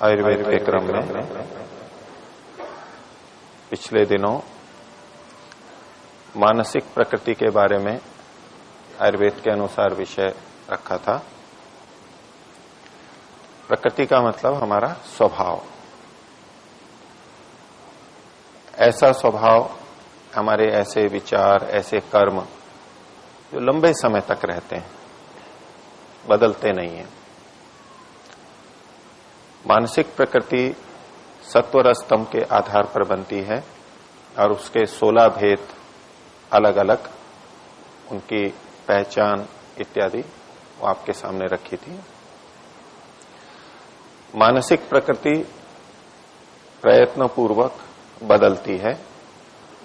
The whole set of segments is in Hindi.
आयुर्वेद के क्रम में पिछले दिनों मानसिक प्रकृति के बारे में आयुर्वेद के अनुसार विषय रखा था। प्रकृति का मतलब हमारा स्वभाव। ऐसा स्वभाव, हमारे ऐसे विचार, ऐसे कर्म जो लंबे समय तक रहते हैं, बदलते नहीं हैं। मानसिक प्रकृति सत्व स्तंभ के आधार पर बनती है और उसके 16 भेद अलग अलग, उनकी पहचान इत्यादि वो आपके सामने रखी थी। मानसिक प्रकृति प्रयत्न पूर्वक बदलती है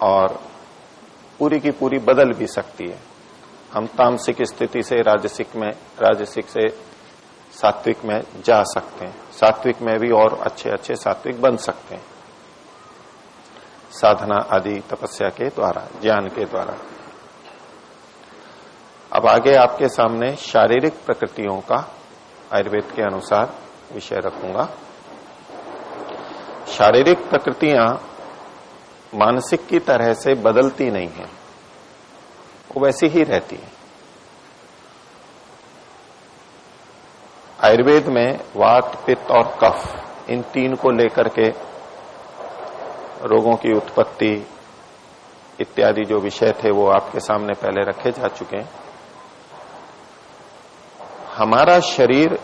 और पूरी की पूरी बदल भी सकती है। हम तामसिक स्थिति से राजसिक से सात्विक में जा सकते हैं, सात्विक में भी और अच्छे अच्छे सात्विक बन सकते हैं, साधना आदि तपस्या के द्वारा, ज्ञान के द्वारा। अब आगे आपके सामने शारीरिक प्रकृतियों का आयुर्वेद के अनुसार विषय रखूंगा। शारीरिक प्रकृतियां मानसिक की तरह से बदलती नहीं है, वो वैसी ही रहती है। आयुर्वेद में वात, पित्त और कफ, इन तीन को लेकर के रोगों की उत्पत्ति इत्यादि जो विषय थे वो आपके सामने पहले रखे जा चुके हैं। हमारा शरीर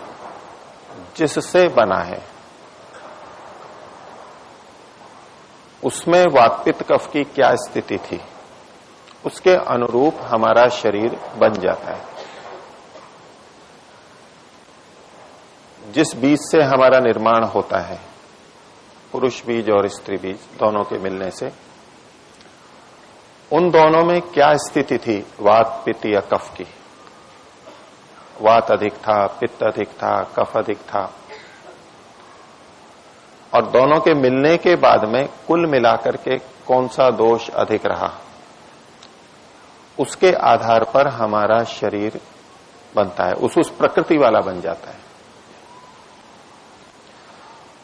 जिससे बना है उसमें वात, पित्त, कफ की क्या स्थिति थी, उसके अनुरूप हमारा शरीर बन जाता है। जिस बीज से हमारा निर्माण होता है, पुरुष बीज और स्त्री बीज दोनों के मिलने से, उन दोनों में क्या स्थिति थी वात, पित्त या कफ की। वात अधिक था, पित्त अधिक था, कफ अधिक था, और दोनों के मिलने के बाद में कुल मिलाकर के कौन सा दोष अधिक रहा, उसके आधार पर हमारा शरीर बनता है, उस प्रकृति वाला बन जाता है।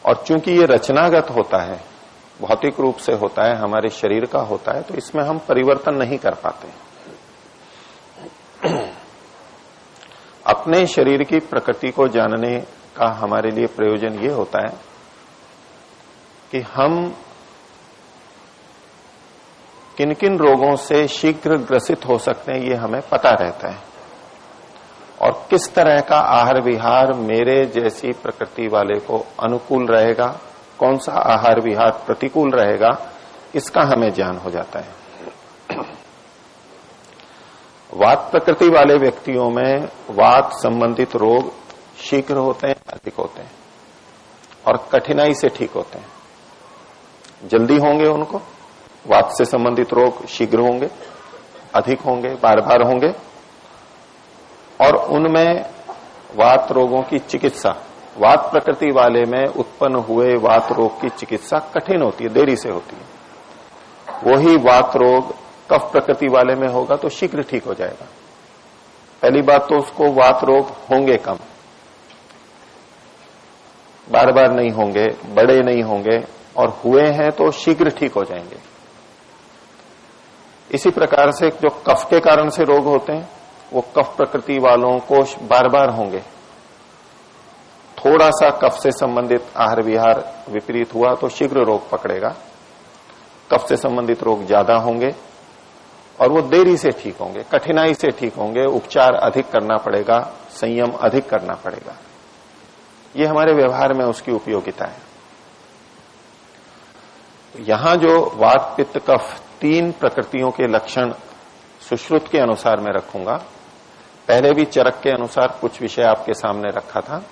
और चूंकि ये रचनागत होता है, भौतिक रूप से होता है, हमारे शरीर का होता है, तो इसमें हम परिवर्तन नहीं कर पाते। अपने शरीर की प्रकृति को जानने का हमारे लिए प्रयोजन ये होता है कि हम किन किन रोगों से शीघ्र ग्रसित हो सकते हैं, ये हमें पता रहता है, और किस तरह का आहार विहार मेरे जैसी प्रकृति वाले को अनुकूल रहेगा, कौन सा आहार विहार प्रतिकूल रहेगा, इसका हमें ज्ञान हो जाता है। वात प्रकृति वाले व्यक्तियों में वात संबंधित रोग शीघ्र होते हैं, अधिक होते हैं, और कठिनाई से ठीक होते हैं। जल्दी होंगे उनको, वात से संबंधित रोग शीघ्र होंगे, अधिक होंगे, बार बार होंगे, और उनमें वात रोगों की चिकित्सा, वात प्रकृति वाले में उत्पन्न हुए वात रोग की चिकित्सा कठिन होती है, देरी से होती है। वही वात रोग कफ प्रकृति वाले में होगा तो शीघ्र ठीक हो जाएगा। पहली बात तो उसको वात रोग होंगे कम, बार बार नहीं होंगे, बड़े नहीं होंगे, और हुए हैं तो शीघ्र ठीक हो जाएंगे। इसी प्रकार से जो कफ के कारण से रोग होते हैं, वो कफ प्रकृति वालों को बार बार होंगे। थोड़ा सा कफ से संबंधित आहार विहार विपरीत हुआ तो शीघ्र रोग पकड़ेगा। कफ से संबंधित रोग ज्यादा होंगे और वो देरी से ठीक होंगे, कठिनाई से ठीक होंगे, उपचार अधिक करना पड़ेगा, संयम अधिक करना पड़ेगा। ये हमारे व्यवहार में उसकी उपयोगिता है। यहां जो वात, पित्त, कफ, तीन प्रकृतियों के लक्षण सुश्रुत के अनुसार मैं रखूंगा। पहले भी चरक के अनुसार कुछ विषय आपके सामने रखा था,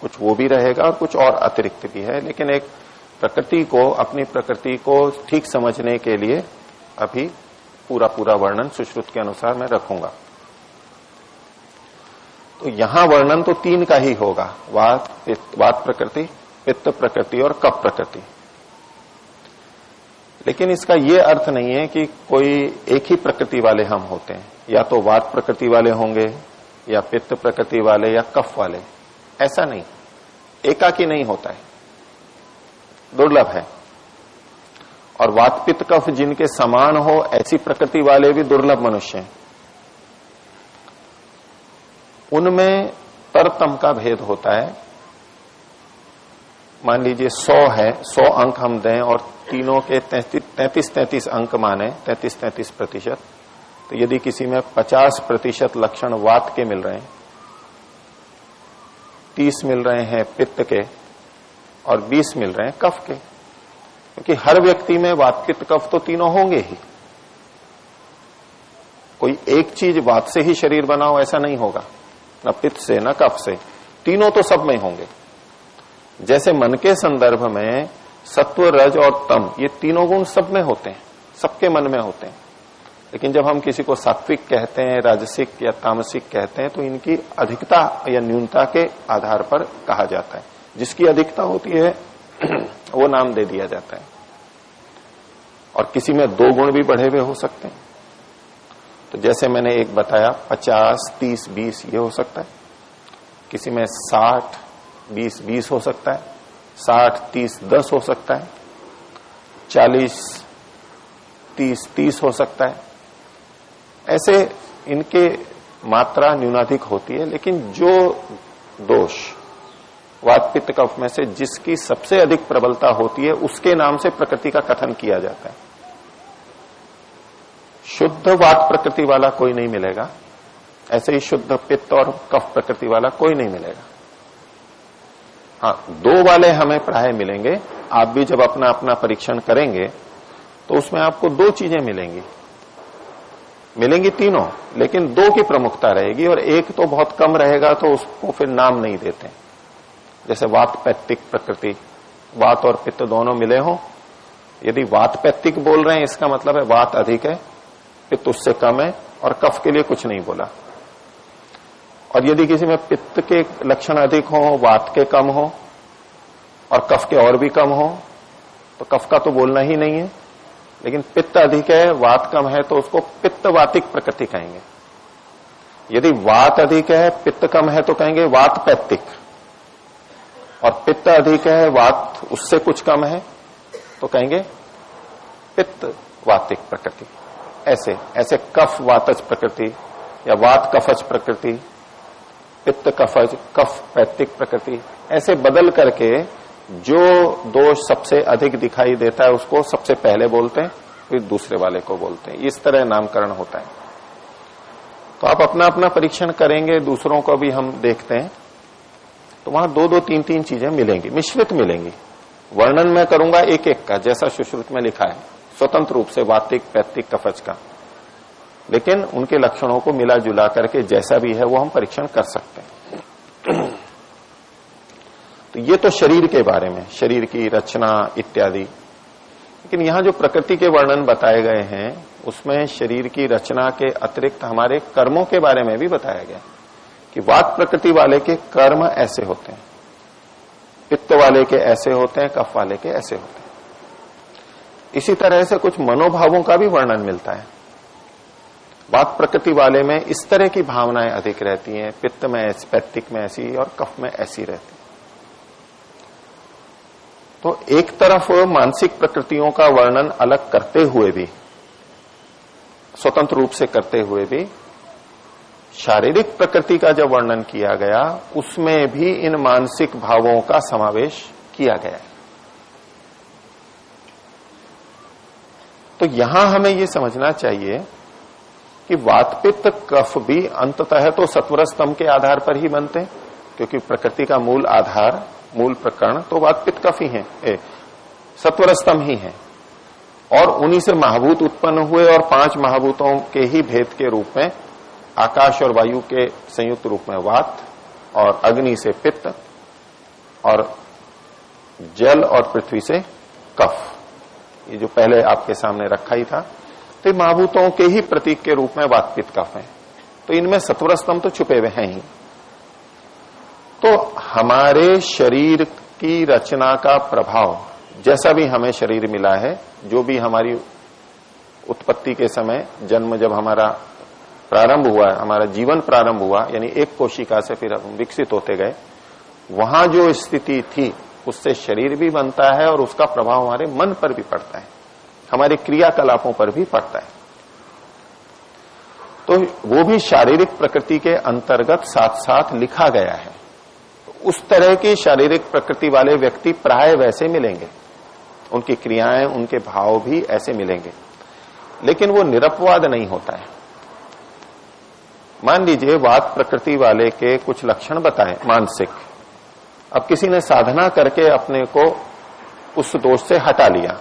कुछ वो भी रहेगा और कुछ और अतिरिक्त भी है, लेकिन एक प्रकृति को, अपनी प्रकृति को ठीक समझने के लिए अभी पूरा वर्णन सुश्रुत के अनुसार मैं रखूंगा। तो यहां वर्णन तो तीन का ही होगा, वात प्रकृति, पित्त प्रकृति और कफ प्रकृति। लेकिन इसका यह अर्थ नहीं है कि कोई एक ही प्रकृति वाले हम होते हैं, या तो वात प्रकृति वाले होंगे या पित्त प्रकृति वाले या कफ वाले, ऐसा नहीं, एकाकी नहीं होता है। दुर्लभ है। और वात पित्त कफ जिनके समान हो ऐसी प्रकृति वाले भी दुर्लभ मनुष्य हैं। उनमें तरतम का भेद होता है। मान लीजिए 100 है, 100 अंक हम दें और तीनों के 33 अंक माने, 33%, तो यदि किसी में 50% लक्षण वात के मिल रहे हैं, 30 मिल रहे हैं पित्त के और 20 मिल रहे हैं कफ के, क्योंकि हर व्यक्ति में वात पित्त कफ तो तीनों होंगे ही। कोई एक चीज वात से ही शरीर बना हो ऐसा नहीं होगा, न पित्त से न कफ से, तीनों तो सब में होंगे। जैसे मन के संदर्भ में सत्व, रज और तम, ये तीनों गुण सब में होते हैं, सबके मन में होते हैं। लेकिन जब हम किसी को सात्विक कहते हैं, राजसिक या तामसिक कहते हैं, तो इनकी अधिकता या न्यूनता के आधार पर कहा जाता है। जिसकी अधिकता होती है वो नाम दे दिया जाता है। और किसी में 2 गुण भी बढ़े हुए हो सकते हैं। तो जैसे मैंने एक बताया 50, 30, 20 ये हो सकता है। किसी में 60, 20, 20 हो सकता है, 60, 30, 10 हो सकता है, 40, 30, 30 हो सकता है। ऐसे इनके मात्रा न्यूनाधिक होती है। लेकिन जो दोष वात पित्त कफ में से जिसकी सबसे अधिक प्रबलता होती है उसके नाम से प्रकृति का कथन किया जाता है। शुद्ध वात प्रकृति वाला कोई नहीं मिलेगा, ऐसे ही शुद्ध पित्त और कफ प्रकृति वाला कोई नहीं मिलेगा। हाँ, 2 वाले हमें प्राय मिलेंगे। आप भी जब अपना अपना परीक्षण करेंगे तो उसमें आपको 2 चीजें मिलेंगी तीनों, लेकिन 2 की प्रमुखता रहेगी और एक तो बहुत कम रहेगा, तो उसको फिर नाम नहीं देते। जैसे वात पैत्तिक प्रकृति, वात और पित्त दोनों मिले हो, यदि वात पैत्तिक बोल रहे हैं इसका मतलब है वात अधिक है, पित्त उससे कम है, और कफ के लिए कुछ नहीं बोला। और यदि किसी में पित्त के लक्षण अधिक हो, वात के कम हो और कफ के और भी कम हो, तो कफ का तो बोलना ही नहीं है। लेकिन पित्त अधिक है, वात कम है, तो उसको पित्तवातिक प्रकृति कहेंगे। यदि वात अधिक है, पित्त कम है, तो कहेंगे वात पैत्तिक, और पित्त अधिक है, वात उससे कुछ कम है, तो कहेंगे पित्तवातिक प्रकृति। ऐसे कफ वातज प्रकृति या वात कफज प्रकृति, पित्त कफज, कफ पैत्तिक प्रकृति, ऐसे बदल करके जो दोष सबसे अधिक दिखाई देता है उसको सबसे पहले बोलते हैं, फिर दूसरे वाले को बोलते हैं। इस तरह नामकरण होता है। तो आप अपना अपना परीक्षण करेंगे, दूसरों को भी हम देखते हैं, तो वहां 2-2, 3-3 चीजें मिलेंगी, मिश्रित मिलेंगी। वर्णन मैं करूंगा एक एक का, जैसा सुश्रुत में लिखा है, स्वतंत्र रूप से वातिक, पैत्तिक, कफज का, लेकिन उनके लक्षणों को मिला जुला करके जैसा भी है वो हम परीक्षण कर सकते हैं। तो ये तो शरीर के बारे में, शरीर की रचना इत्यादि। लेकिन यहां जो प्रकृति के वर्णन बताए गए हैं उसमें शरीर की रचना के अतिरिक्त हमारे कर्मों के बारे में भी बताया गया कि वात प्रकृति वाले के कर्म ऐसे होते हैं, पित्त वाले के ऐसे होते हैं, कफ वाले के ऐसे होते हैं। इसी तरह से कुछ मनोभावों का भी वर्णन मिलता है। वात प्रकृति वाले में इस तरह की भावनाएं अधिक रहती हैं, पित्त में, पैत्तिक में ऐसी और कफ में ऐसी रहती। तो एक तरफ मानसिक प्रकृतियों का वर्णन अलग करते हुए भी, स्वतंत्र रूप से करते हुए भी, शारीरिक प्रकृति का जब वर्णन किया गया उसमें भी इन मानसिक भावों का समावेश किया गया है। तो यहां हमें यह समझना चाहिए कि वात पित्त कफ भी अंततः तो सत्वर स्तंभ के आधार पर ही बनते हैं, क्योंकि प्रकृति का मूल आधार, मूल प्रकरण तो वात पित्त कफ ही है, सत्वर स्तंभ ही है। और उन्हीं से महाभूत उत्पन्न हुए और 5 महाभूतों के ही भेद के रूप में आकाश और वायु के संयुक्त रूप में वात, और अग्नि से पित्त, और जल और पृथ्वी से कफ, ये जो पहले आपके सामने रखा ही था। तो ये महाभूतों के ही प्रतीक के रूप में वात पित्त कफ है। तो इनमें सत्वर स्तंभ तो छुपे हुए हैं ही। तो हमारे शरीर की रचना का प्रभाव, जैसा भी हमें शरीर मिला है, जो भी हमारी उत्पत्ति के समय, जन्म जब हमारा प्रारंभ हुआ, हमारा जीवन प्रारंभ हुआ, यानी एक कोशिका से फिर हम विकसित होते गए, वहां जो स्थिति थी उससे शरीर भी बनता है और उसका प्रभाव हमारे मन पर भी पड़ता है, हमारे क्रियाकलापों पर भी पड़ता है। तो वो भी शारीरिक प्रकृति के अंतर्गत साथ साथ लिखा गया है। उस तरह की शारीरिक प्रकृति वाले व्यक्ति प्राय वैसे मिलेंगे, उनकी क्रियाएं, उनके भाव भी ऐसे मिलेंगे, लेकिन वो निरपवाद नहीं होता है। मान लीजिए वात प्रकृति वाले के कुछ लक्षण बताएं मानसिक, अब किसी ने साधना करके अपने को उस दोष से हटा लिया,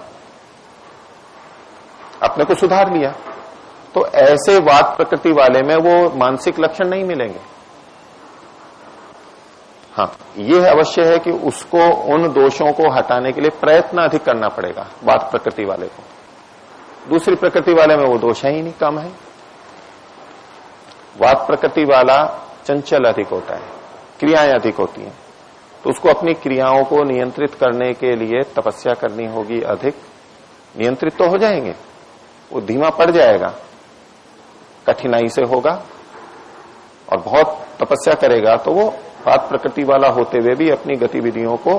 अपने को सुधार लिया, तो ऐसे वात प्रकृति वाले में वो मानसिक लक्षण नहीं मिलेंगे। हाँ, ये अवश्य है कि उसको उन दोषों को हटाने के लिए प्रयत्न अधिक करना पड़ेगा वात प्रकृति वाले को। दूसरी प्रकृति वाले में वो दोष है ही नहीं, कम है। वात प्रकृति वाला चंचल अधिक होता है, क्रियाएं अधिक होती हैं, तो उसको अपनी क्रियाओं को नियंत्रित करने के लिए तपस्या करनी होगी अधिक। नियंत्रित तो हो जाएंगे, वो धीमा पड़ जाएगा, कठिनाई से होगा, और बहुत तपस्या करेगा तो वो वात प्रकृति वाला होते हुए भी अपनी गतिविधियों को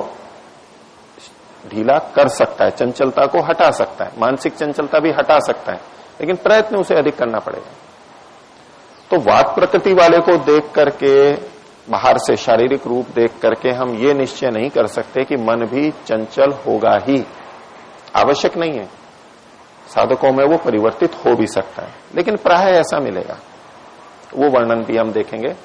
ढीला कर सकता है, चंचलता को हटा सकता है, मानसिक चंचलता भी हटा सकता है, लेकिन प्रयत्न उसे अधिक करना पड़ेगा। तो वात प्रकृति वाले को देख करके, बाहर से शारीरिक रूप देख करके हम ये निश्चय नहीं कर सकते कि मन भी चंचल होगा ही, आवश्यक नहीं है। साधकों में वो परिवर्तित हो भी सकता है, लेकिन प्राय ऐसा मिलेगा। वो वर्णन भी हम देखेंगे,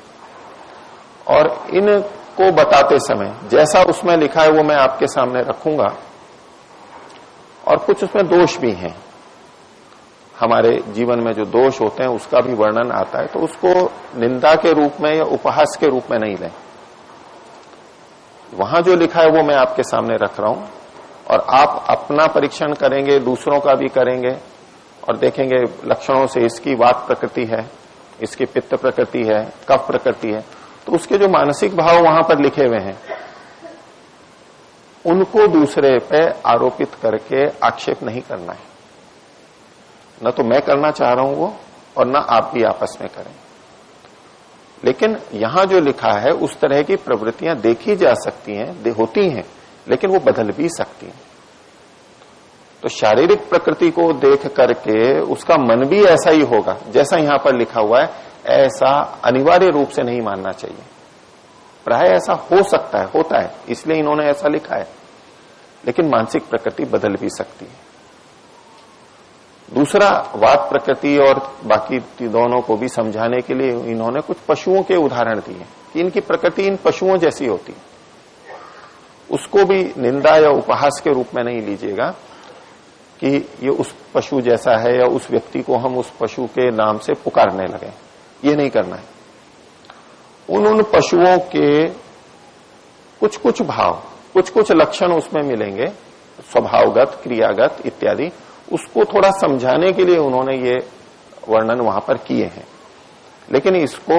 और इनको बताते समय जैसा उसमें लिखा है वो मैं आपके सामने रखूंगा, और कुछ उसमें दोष भी हैं, हमारे जीवन में जो दोष होते हैं उसका भी वर्णन आता है, तो उसको निंदा के रूप में या उपहास के रूप में नहीं लें। वहां जो लिखा है वो मैं आपके सामने रख रहा हूं, और आप अपना परीक्षण करेंगे, दूसरों का भी करेंगे, और देखेंगे लक्षणों से इसकी वात प्रकृति है, इसकी पित्त प्रकृति है, कफ प्रकृति है, तो उसके जो मानसिक भाव वहां पर लिखे हुए हैं उनको दूसरे पे आरोपित करके आक्षेप नहीं करना है। न तो मैं करना चाह रहा हूं वो, और न आप भी आपस में करें। लेकिन यहां जो लिखा है उस तरह की प्रवृत्तियां देखी जा सकती हैं, होती हैं, लेकिन वो बदल भी सकती हैं। तो शारीरिक प्रकृति को देख करके उसका मन भी ऐसा ही होगा जैसा यहां पर लिखा हुआ है, ऐसा अनिवार्य रूप से नहीं मानना चाहिए। प्राय ऐसा हो सकता है, होता है, इसलिए इन्होंने ऐसा लिखा है, लेकिन मानसिक प्रकृति बदल भी सकती है। दूसरा, वात प्रकृति और बाकी दोनों को भी समझाने के लिए इन्होंने कुछ पशुओं के उदाहरण दिए कि इनकी प्रकृति इन पशुओं जैसी होती है। उसको भी निंदा या उपहास के रूप में नहीं लीजिएगा कि ये उस पशु जैसा है या उस व्यक्ति को हम उस पशु के नाम से पुकारने लगे, ये नहीं करना है। उन पशुओं के कुछ कुछ भाव, कुछ कुछ लक्षण उसमें मिलेंगे, स्वभावगत, क्रियागत इत्यादि, उसको थोड़ा समझाने के लिए उन्होंने ये वर्णन वहां पर किए हैं। लेकिन इसको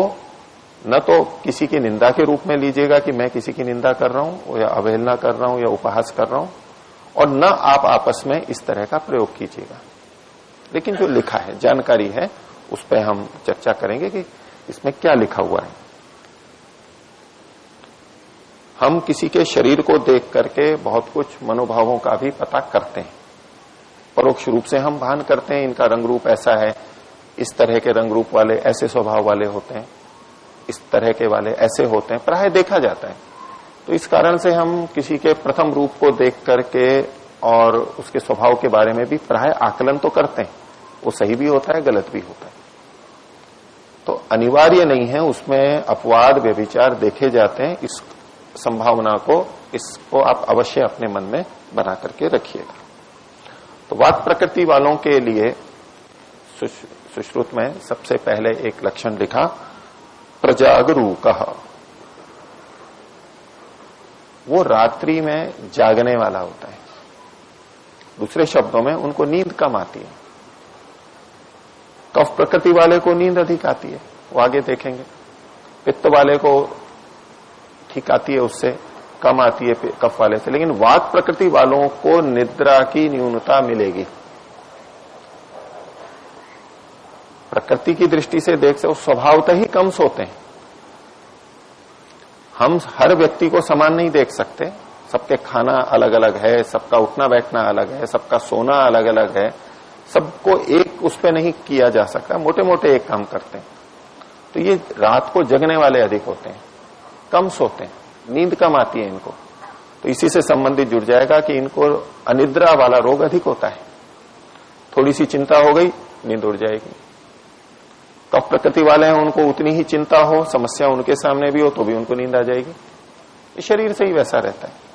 न तो किसी की निंदा के रूप में लीजिएगा कि मैं किसी की निंदा कर रहा हूं या अवहेलना कर रहा हूं या उपहास कर रहा हूं, और न आप आपस में इस तरह का प्रयोग कीजिएगा। लेकिन जो लिखा है, जानकारी है, उस पर हम चर्चा करेंगे कि इसमें क्या लिखा हुआ है। हम किसी के शरीर को देख करके बहुत कुछ मनोभावों का भी पता करते हैं, परोक्ष रूप से हम भान करते हैं इनका रंग रूप ऐसा है, इस तरह के रंग रूप वाले ऐसे स्वभाव वाले होते हैं, इस तरह के वाले ऐसे होते हैं, प्राय देखा जाता है। तो इस कारण से हम किसी के प्रथम रूप को देख करके और उसके स्वभाव के बारे में भी प्राय आकलन तो करते हैं, वो सही भी होता है, गलत भी होता है। तो अनिवार्य नहीं है, उसमें अपवाद व्यभिचार देखे जाते हैं। इस संभावना को, इसको आप अवश्य अपने मन में बना करके रखिएगा। तो वात प्रकृति वालों के लिए सुश्रुत में सबसे पहले एक लक्षण लिखा, प्रजागरूकः। वो रात्रि में जागने वाला होता है। दूसरे शब्दों में उनको नींद कम आती है। कफ प्रकृति वाले को नींद अधिक आती है, वो आगे देखेंगे। पित्त वाले को ठीक आती है, उससे कम आती है कफ वाले से। लेकिन वात प्रकृति वालों को निद्रा की न्यूनता मिलेगी। प्रकृति की दृष्टि से देख से स्वभावतः ही कम सोते हैं। हम हर व्यक्ति को समान नहीं देख सकते, सबके खाना अलग अलग है, सबका उठना बैठना अलग है, सबका सोना अलग अलग है, सबको एक उस पे नहीं किया जा सकता, मोटे मोटे एक काम करते हैं। तो ये रात को जगने वाले अधिक होते हैं, कम सोते हैं, नींद कम आती है इनको। तो इसी से संबंधित जुड़ जाएगा कि इनको अनिद्रा वाला रोग अधिक होता है। थोड़ी सी चिंता हो गई, नींद उड़ जाएगी। कफ प्रकृति वाले हैं, उनको उतनी ही चिंता हो, समस्या उनके सामने भी हो तो भी उनको नींद आ जाएगी। ये शरीर से ही वैसा रहता है।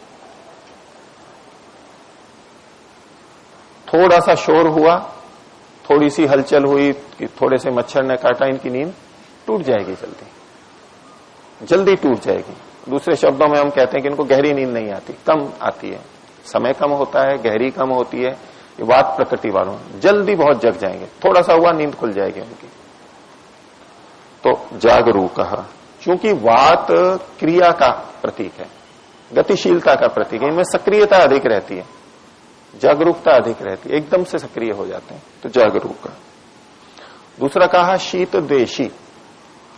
थोड़ा सा शोर हुआ, थोड़ी सी हलचल हुई कि थोड़े से मच्छर ने काटा, इनकी नींद टूट जाएगी, जल्दी टूट जाएगी। दूसरे शब्दों में हम कहते हैं कि इनको गहरी नींद नहीं आती, कम आती है, समय कम होता है, गहरी कम होती है। ये वात प्रकृति वालों जल्दी बहुत जग जाएंगे, थोड़ा सा हुआ नींद खुल जाएगी उनकी। तो जागरूक, क्योंकि वात क्रिया का प्रतीक है, गतिशीलता का प्रतीक है, इनमें सक्रियता अधिक रहती है, जागरूकता अधिक रहती है, एकदम से सक्रिय हो जाते हैं। तो जागरूक। दूसरा कहा शीत द्वेषी,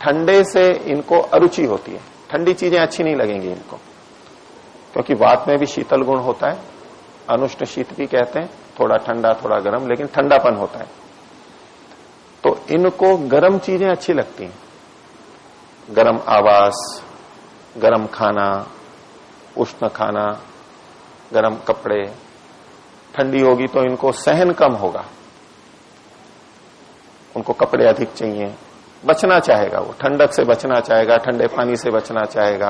ठंडे से इनको अरुचि होती है, ठंडी चीजें अच्छी नहीं लगेंगी इनको, क्योंकि वात में भी शीतल गुण होता है, अनुष्ण शीत भी कहते हैं, थोड़ा ठंडा थोड़ा गर्म, लेकिन ठंडापन होता है। तो इनको गर्म चीजें अच्छी लगती हैं, गर्म आवास, गर्म खाना, उष्ण खाना, गर्म कपड़े। ठंडी होगी तो इनको सहन कम होगा, उनको कपड़े अधिक चाहिए, बचना चाहेगा, वो ठंडक से बचना चाहेगा, ठंडे पानी से बचना चाहेगा,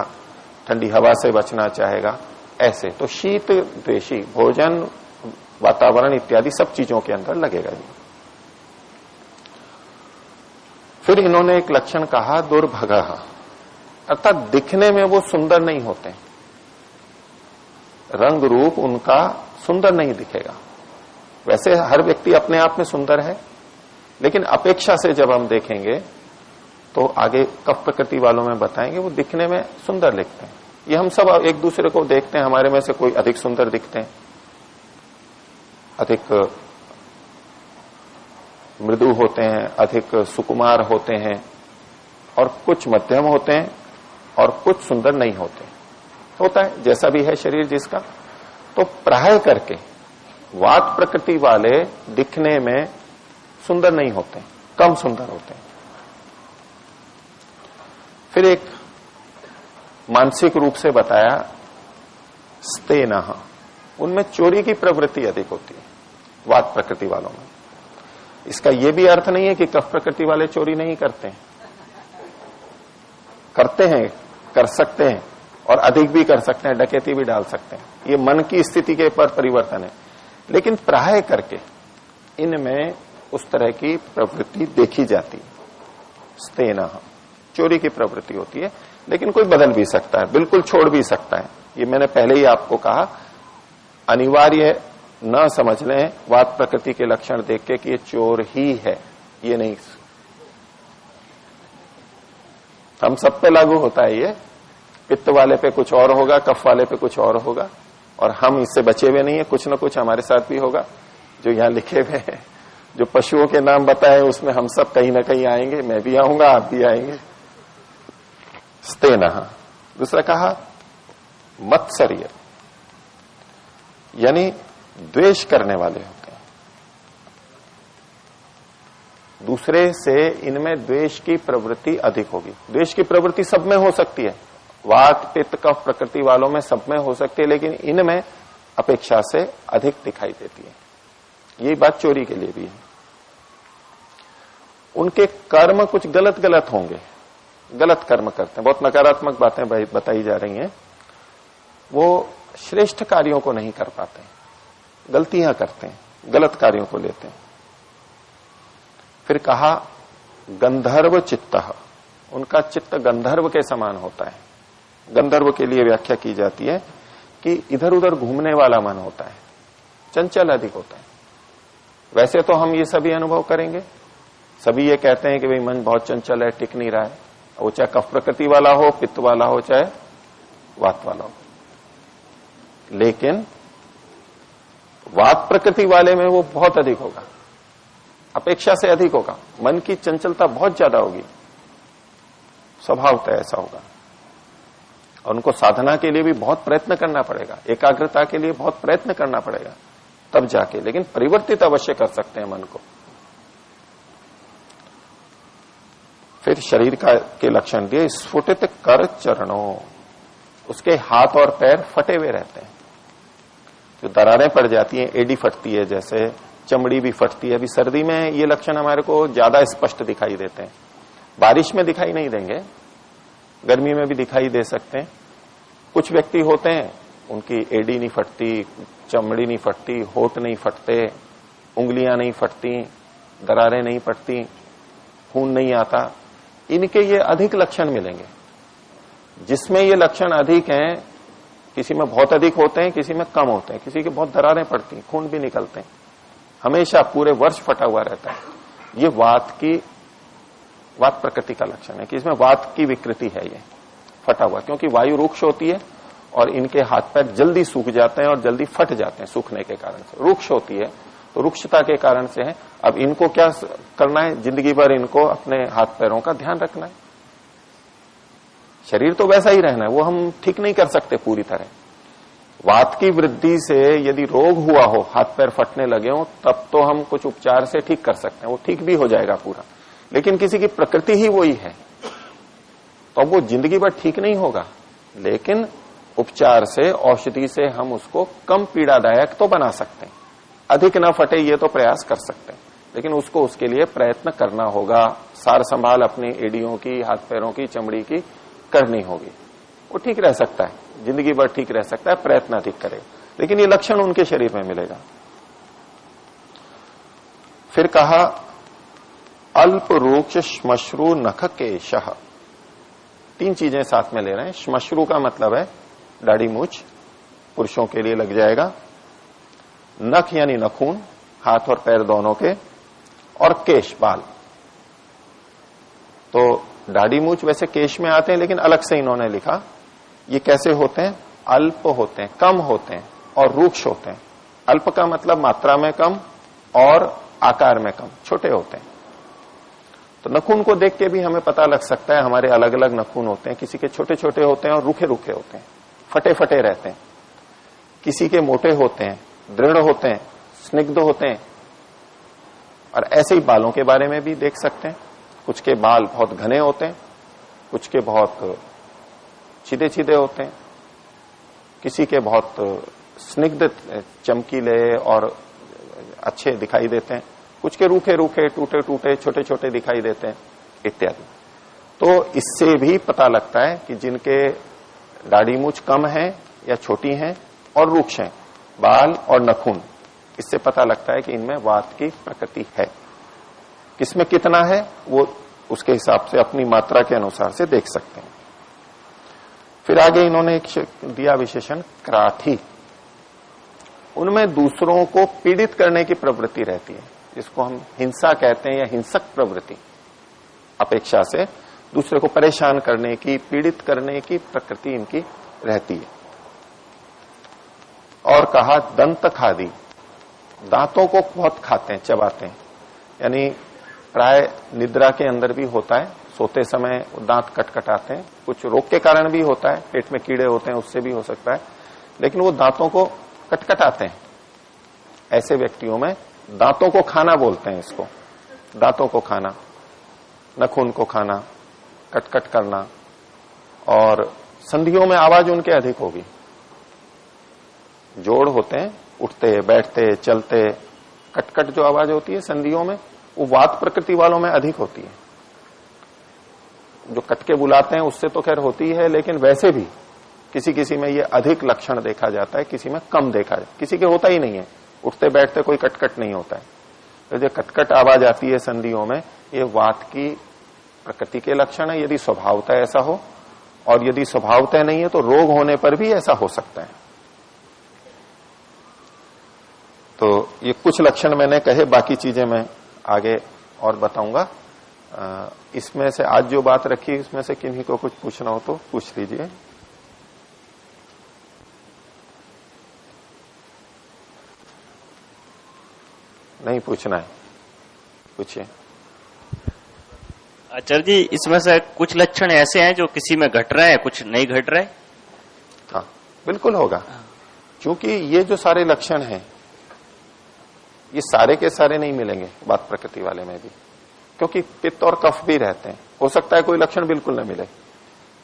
ठंडी हवा से बचना चाहेगा। ऐसे तो शीत द्वेषी, भोजन, वातावरण इत्यादि सब चीजों के अंदर लगेगा ये। फिर इन्होंने एक लक्षण कहा दुर्भगः, अर्थात दिखने में वो सुंदर नहीं होते, रंग रूप उनका सुंदर नहीं दिखेगा। वैसे हर व्यक्ति अपने आप में सुंदर है, लेकिन अपेक्षा से जब हम देखेंगे तो आगे कफ प्रकृति वालों में बताएंगे वो दिखने में सुंदर दिखते हैं। ये हम सब एक दूसरे को देखते हैं, हमारे में से कोई अधिक सुंदर दिखते हैं, अधिक मृदु होते हैं, अधिक सुकुमार होते हैं, और कुछ मध्यम होते हैं और कुछ सुंदर नहीं होते। होता है जैसा भी है शरीर जिसका। तो प्राय करके वात प्रकृति वाले दिखने में सुंदर नहीं होते, कम सुंदर होते हैं। फिर एक मानसिक रूप से बताया स्तेनः, उनमें चोरी की प्रवृत्ति अधिक होती है वात प्रकृति वालों में। इसका यह भी अर्थ नहीं है कि कफ प्रकृति वाले चोरी नहीं करते हैं, करते हैं, कर सकते हैं, और अधिक भी कर सकते हैं, डकैती भी डाल सकते हैं। ये मन की स्थिति के पर परिवर्तन है, लेकिन प्राय करके इनमें उस तरह की प्रवृत्ति देखी जाती है। स्तेनः, चोरी की प्रवृत्ति होती है, लेकिन कोई बदल भी सकता है, बिल्कुल छोड़ भी सकता है। ये मैंने पहले ही आपको कहा, अनिवार्य न समझ लें वात प्रकृति के लक्षण देख के कि ये चोर ही है, ये नहीं। हम सब पे लागू होता है ये, पित्त वाले पे कुछ और होगा, कफ वाले पे कुछ और होगा, और हम इससे बचे हुए नहीं है, कुछ न कुछ हमारे साथ भी होगा। जो यहां लिखे हुए हैं, जो पशुओं के नाम बताए, उसमें हम सब कहीं ना कहीं आएंगे, मैं भी आऊंगा, आप भी आएंगे। स्तेनः। दूसरा कहा मत्सर्य, यानी द्वेष करने वाले होते हैं। दूसरे से इनमें द्वेष की प्रवृत्ति अधिक होगी। द्वेष की प्रवृत्ति सब में हो सकती है, वात पित्त कफ प्रकृति वालों में सब में हो सकती है, लेकिन इनमें अपेक्षा से अधिक दिखाई देती है। यही बात चोरी के लिए भी है। उनके कर्म कुछ गलत गलत होंगे, गलत कर्म करते हैं, बहुत नकारात्मक बातें बताई जा रही हैं। वो श्रेष्ठ कार्यों को नहीं कर पाते, गलतियां करते हैं, गलत कार्यों को लेते हैं। फिर कहा गंधर्व चित्तः, उनका चित्त गंधर्व के समान होता है। गंधर्व के लिए व्याख्या की जाती है कि इधर उधर घूमने वाला मन होता है, चंचल अधिक होता है। वैसे तो हम ये सभी अनुभव करेंगे, सभी ये कहते हैं कि भाई मन बहुत चंचल है, टिक नहीं रहा है, वो चाहे कफ प्रकृति वाला हो, पित्त वाला हो, चाहे वात वाला हो। लेकिन वात प्रकृति वाले में वो बहुत अधिक होगा, अपेक्षा से अधिक होगा, मन की चंचलता बहुत ज्यादा होगी, स्वभावतः ऐसा होगा। और उनको साधना के लिए भी बहुत प्रयत्न करना पड़ेगा, एकाग्रता के लिए बहुत प्रयत्न करना पड़ेगा, तब जाके, लेकिन परिवर्तित अवश्य कर सकते हैं मन को। फिर शरीर के लक्षण दिए, स्फुटित कर चरणों, उसके हाथ और पैर फटे हुए रहते हैं, जो दरारें पड़ जाती हैं, एडी फटती है, जैसे चमड़ी भी फटती है। अभी सर्दी में ये लक्षण हमारे को ज्यादा स्पष्ट दिखाई देते हैं, बारिश में दिखाई नहीं देंगे, गर्मी में भी दिखाई दे सकते हैं। कुछ व्यक्ति होते हैं उनकी एडी नहीं फटती, चमड़ी नहीं फटती, होठ नहीं फटते, उंगलियां नहीं फटती, दरारें नहीं पड़ती, खून नहीं आता, इनके ये अधिक लक्षण मिलेंगे। जिसमें ये लक्षण अधिक हैं, किसी में बहुत अधिक होते हैं, किसी में कम होते हैं, किसी के बहुत दरारें पड़ती हैं, खून भी निकलते हैं, हमेशा पूरे वर्ष फटा हुआ रहता है। ये वात प्रकृति का लक्षण है कि इसमें वात की विकृति है, ये फटा हुआ, क्योंकि वायु रुक्ष होती है और इनके हाथ पैर जल्दी सूख जाते हैं और जल्दी फट जाते हैं सूखने के कारण से। रुक्ष होती है तो रुक्षता के कारण से है। अब इनको क्या करना है, जिंदगी भर इनको अपने हाथ पैरों का ध्यान रखना है। शरीर तो वैसा ही रहना है, वो हम ठीक नहीं कर सकते पूरी तरह। वात की वृद्धि से यदि रोग हुआ हो, हाथ पैर फटने लगे हो, तब तो हम कुछ उपचार से ठीक कर सकते हैं, वो ठीक भी हो जाएगा पूरा। लेकिन किसी की प्रकृति ही वही है तो वो जिंदगी भर ठीक नहीं होगा, लेकिन उपचार से, औषधि से हम उसको कम पीड़ादायक तो बना सकते हैं। अधिक न फटे ये तो प्रयास कर सकते हैं, लेकिन उसको उसके लिए प्रयत्न करना होगा। सार संभाल अपनी एड़ियों की, हाथ पैरों की, चमड़ी की करनी होगी। वो ठीक रह सकता है, जिंदगी भर ठीक रह सकता है, प्रयत्न अधिक करेगा, लेकिन ये लक्षण उनके शरीर में मिलेगा। फिर कहा अल्प रूक्ष श्मश्रु नख केशः। 3 चीजें साथ में ले रहे हैं। श्मश्रु का मतलब है दाढ़ी मूछ, पुरुषों के लिए लग जाएगा। नख यानी नखून, हाथ और पैर दोनों के, और केश, बाल। तो दाढ़ी मूछ वैसे केश में आते हैं, लेकिन अलग से इन्होंने लिखा। ये कैसे होते हैं? अल्प होते हैं, कम होते हैं और रूक्ष होते हैं। अल्प का मतलब मात्रा में कम और आकार में कम, छोटे होते हैं। तो नखून को देख के भी हमें पता लग सकता है, हमारे अलग अलग नखून होते हैं। किसी के छोटे छोटे होते हैं और रूखे रूखे होते हैं, फटे फटे रहते हैं। किसी के मोटे होते हैं, दृढ़ होते हैं, स्निग्ध होते हैं। और ऐसे ही बालों के बारे में भी देख सकते हैं। कुछ के बाल बहुत घने होते हैं, कुछ के बहुत सीधे सीधे होते हैं, किसी के बहुत स्निग्ध, चमकीले और अच्छे दिखाई देते हैं, कुछ के रूखे रूखे, टूटे टूटे, छोटे छोटे दिखाई देते हैं, इत्यादि। तो इससे भी पता लगता है कि जिनके दाढ़ी मूछ कम है या छोटी हैं और रूक्ष हैं, बाल और नखून, इससे पता लगता है कि इनमें वात की प्रकृति है। किसमें कितना है वो उसके हिसाब से अपनी मात्रा के अनुसार से देख सकते हैं। फिर आगे इन्होंने एक दिया विशेषण क्राथी। उनमें दूसरों को पीड़ित करने की प्रवृत्ति रहती है, जिसको हम हिंसा कहते हैं या हिंसक प्रवृत्ति। अपेक्षा से दूसरे को परेशान करने की, पीड़ित करने की प्रकृति इनकी रहती है। और कहा दंत खादी, दांतों को बहुत खाते हैं, चबाते हैं। यानी प्राय निद्रा के अंदर भी होता है, सोते समय दांत कटकटाते हैं। कुछ रोग के कारण भी होता है, पेट में कीड़े होते हैं, उससे भी हो सकता है, लेकिन वो दांतों को कटकटाते हैं। ऐसे व्यक्तियों में दांतों को खाना बोलते हैं इसको, दांतों को खाना, नखून को खाना, कटकट करना। और संधियों में आवाज उनके अधिक होगी। जोड़ होते हैं, उठते बैठते चलते, कटकट जो आवाज होती है संधियों में, वो वात प्रकृति वालों में अधिक होती है। जो कटके बुलाते हैं उससे तो खैर होती है, लेकिन वैसे भी किसी किसी में ये अधिक लक्षण देखा जाता है, किसी में कम देखा जाता है, किसी के होता ही नहीं है। उठते बैठते कोई कटकट नहीं होता है। तो जो कटकट आवाज आती है संधियों में, ये वात की प्रकृति के लक्षण है, यदि स्वभावतः ऐसा हो। और यदि स्वभावतः नहीं है तो रोग होने पर भी ऐसा हो सकता है। तो ये कुछ लक्षण मैंने कहे, बाकी चीजें मैं आगे और बताऊंगा। इसमें से आज जो बात रखी, इसमें से किन्हीं को कुछ पूछना हो तो पूछ लीजिए। नहीं पूछना है, पूछिए। आचार्य जी, इसमें से कुछ लक्षण ऐसे हैं जो किसी में घट रहे हैं, कुछ नहीं घट रहे। बिल्कुल होगा, क्योंकि ये जो सारे लक्षण हैं ये सारे के सारे नहीं मिलेंगे वात प्रकृति वाले में भी, क्योंकि पित्त और कफ भी रहते हैं। हो सकता है कोई लक्षण बिल्कुल न मिले।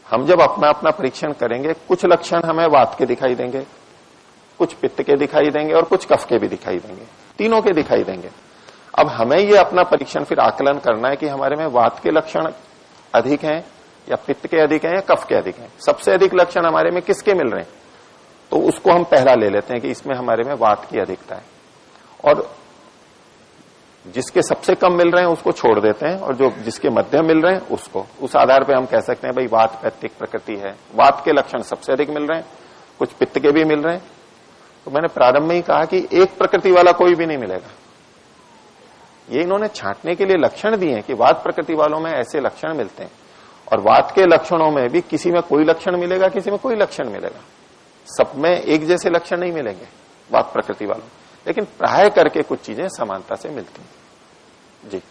हम जब अपना अपना परीक्षण करेंगे, कुछ लक्षण हमें वात के दिखाई देंगे, कुछ पित्त के दिखाई देंगे और कुछ कफ के भी दिखाई देंगे, तीनों के दिखाई देंगे। अब हमें ये अपना परीक्षण फिर आकलन करना है कि हमारे में वात के लक्षण अधिक हैं या पित्त के अधिक हैं या कफ के अधिक हैं। सबसे अधिक लक्षण हमारे में किसके मिल रहे हैं, तो उसको हम पहला ले लेते हैं कि इसमें हमारे में वात की अधिकता है, और जिसके सबसे कम मिल रहे हैं उसको छोड़ देते हैं, और जो जिसके मध्यम मिल रहे हैं उसको, उस आधार पे हम कह सकते हैं भाई वात पैत्तिक प्रकृति है। वात के लक्षण सबसे अधिक मिल रहे हैं, कुछ पित्त के भी मिल रहे हैं। तो मैंने प्रारंभ में ही कहा कि एक प्रकृति वाला कोई भी नहीं मिलेगा। ये इन्होंने छांटने के लिए लक्षण दिए हैं कि वात प्रकृति वालों में ऐसे लक्षण मिलते हैं, और वात के लक्षणों में भी किसी में कोई लक्षण मिलेगा, किसी में कोई लक्षण मिलेगा। सब में एक जैसे लक्षण नहीं मिलेंगे वात प्रकृति वालों, लेकिन प्राय करके कुछ चीजें समानता से मिलती हैं। जी,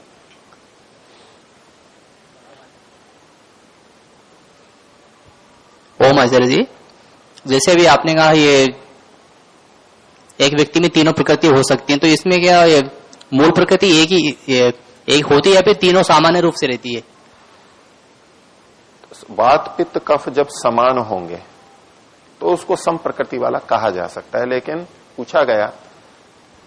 ओम आचार्य जी, जैसे अभी आपने कहा ये एक व्यक्ति में तीनों प्रकृति हो सकती है, तो इसमें क्या ये मूल प्रकृति एक होती है या फिर तीनों सामान्य रूप से रहती है? वात पित्त कफ जब समान होंगे तो उसको सम प्रकृति वाला कहा जा सकता है। लेकिन पूछा गया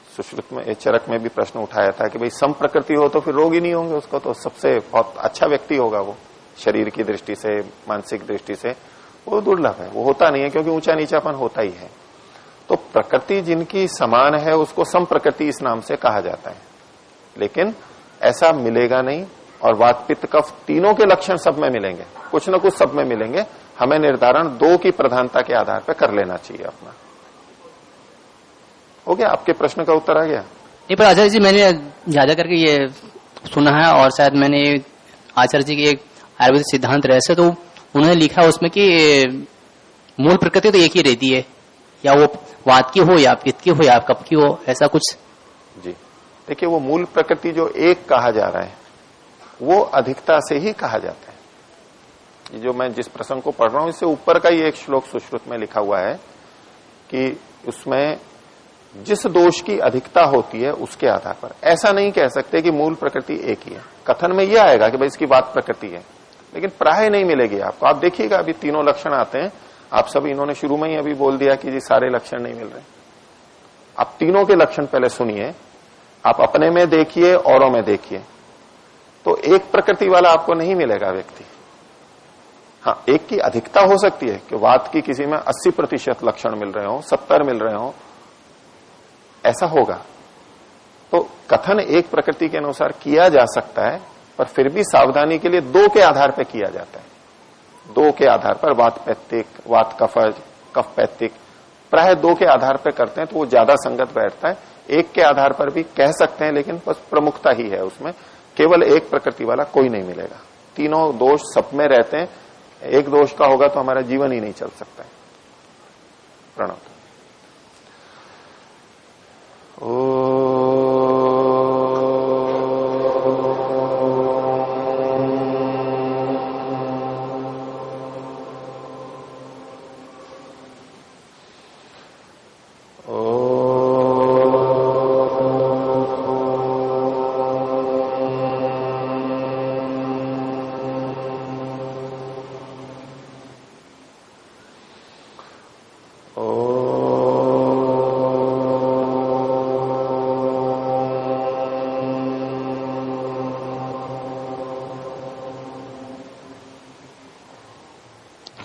सुश्रुत में, चरक में भी प्रश्न उठाया था कि भाई सम प्रकृति हो तो फिर रोग ही नहीं होंगे, उसको तो सबसे बहुत अच्छा व्यक्ति होगा वो, शरीर की दृष्टि से, मानसिक दृष्टि से वो दुर्लभ है, वो होता नहीं है, क्योंकि ऊंचा नीचापन होता ही है। तो प्रकृति जिनकी समान है उसको सम प्रकृति इस नाम से कहा जाता है, लेकिन ऐसा मिलेगा नहीं। और वात पित्त कफ तीनों के लक्षण सब में मिलेंगे, कुछ न कुछ सब में मिलेंगे। हमें निर्धारण दो की प्रधानता के आधार पर कर लेना चाहिए अपना। हो गया, आपके प्रश्न का उत्तर आ गया? नहीं, पर आचार्य जी मैंने ज्यादा करके ये सुना है, और शायद मैंने आचार्य जी की एक आयुर्वेदिक सिद्धांत रहस्य, तो उन्होंने लिखा उसमें कि मूल प्रकृति तो एक ही रहती है, या वो वात की हो या पित्त की हो या कफ की हो, ऐसा कुछ। जी देखिए, वो मूल प्रकृति जो एक कहा जा रहा है वो अधिकता से ही कहा जाता है। ये जो मैं जिस प्रसंग को पढ़ रहा हूं इससे ऊपर का ही एक श्लोक सुश्रुत में लिखा हुआ है कि उसमें जिस दोष की अधिकता होती है उसके आधार पर, ऐसा नहीं कह सकते कि मूल प्रकृति एक ही है। कथन में यह आएगा कि भाई इसकी वात प्रकृति है, लेकिन प्राय नहीं मिलेगी आपको। आप देखिएगा अभी तीनों लक्षण आते हैं, आप सब इन्होंने शुरू में ही अभी बोल दिया कि जी सारे लक्षण नहीं मिल रहे। आप तीनों के लक्षण पहले सुनिए, आप अपने में देखिए, औरों में देखिए, तो एक प्रकृति वाला आपको नहीं मिलेगा व्यक्ति। हाँ, एक की अधिकता हो सकती है कि वात की किसी में 80% लक्षण मिल रहे हो, 70 मिल रहे हो, ऐसा होगा। तो कथन एक प्रकृति के अनुसार किया जा सकता है, पर फिर भी सावधानी के लिए दो के आधार पर किया जाता है। दो के आधार पर, वात पैत्तिक, वात कफज, कफ पैत्तिक, प्राय दो के आधार पर करते हैं तो वो ज्यादा संगत बैठता है। एक के आधार पर भी कह सकते हैं, लेकिन बस प्रमुखता ही है उसमें, केवल एक प्रकृति वाला कोई नहीं मिलेगा। तीनों दोष सब में रहते हैं, एक दोष का होगा तो हमारा जीवन ही नहीं चल सकता है। प्रणव।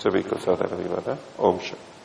सभी को सादर धन्यवाद। ओम शांति।